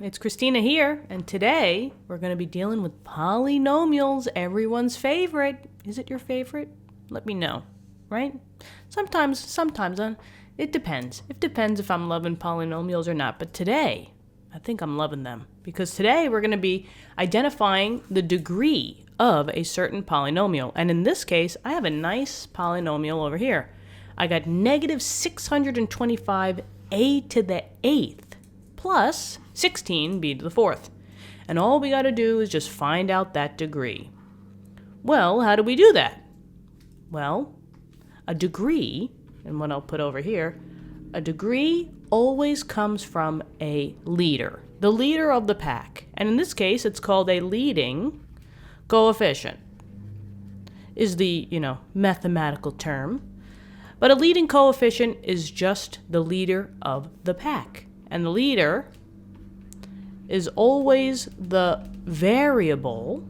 it's Christina here, and today we're going to be dealing with polynomials, everyone's favorite. Is it your favorite? Let me know, right? Sometimes, it depends. It depends if I'm loving polynomials or not, but today, I think I'm loving them, because today we're going to be identifying the degree of a certain polynomial, and in this case, I have a nice polynomial over here. I got negative 625 a to the 8th plus 16 b to the 4th. And all we got to do is just find out that degree. Well, how do we do that? Well, a degree, and what I'll put over here, a degree always comes from a leader, the leader of the pack. And in this case, it's called a leading coefficient, is the, mathematical term. But a leading coefficient is just the leader of the pack. And the leader is always the variable.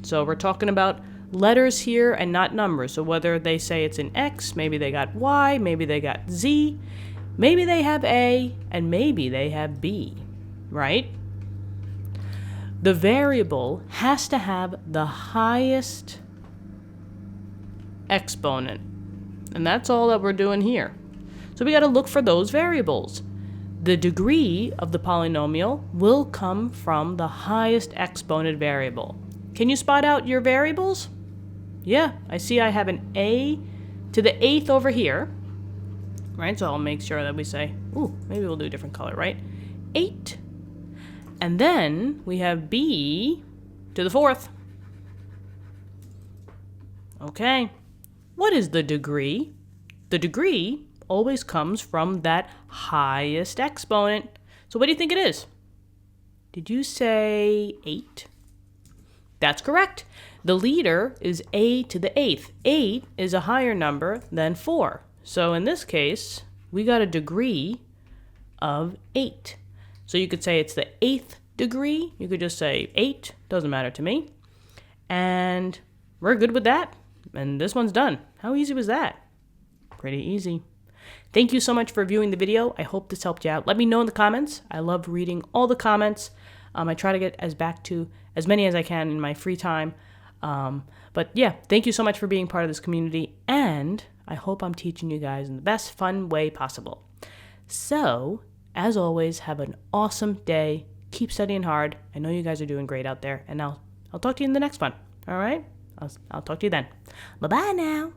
So we're talking about letters here and not numbers. So whether they say it's an X, maybe they got Y, maybe they got Z, maybe they have A, and maybe they have B, right? The variable has to have the highest exponent. And that's all that we're doing here. So we got to look for those variables. The degree of the polynomial will come from the highest exponent variable. Can you spot out your variables? Yeah, I see I have an a to the 8th over here. Right, so I'll make sure that we say, maybe we'll do a different color, right? 8. And then we have b to the 4th. Okay. What is the degree? The degree always comes from that highest exponent. So what do you think it is? Did you say 8? That's correct. The leader is a to the 8th. 8 is a higher number than 4. So in this case, we got a degree of 8. So you could say it's the 8th degree. You could just say 8. Doesn't matter to me. And we're good with that. And this one's done. How easy was that? Pretty easy. Thank you so much for viewing the video. I hope this helped you out. Let me know in the comments. I love reading all the comments. I try to get back to as many as I can in my free time. But yeah, thank you so much for being part of this community. And I hope I'm teaching you guys in the best fun way possible. So, as always, have an awesome day. Keep studying hard. I know you guys are doing great out there. And I'll talk to you in the next one. All right? I'll talk to you then. Bye-bye now.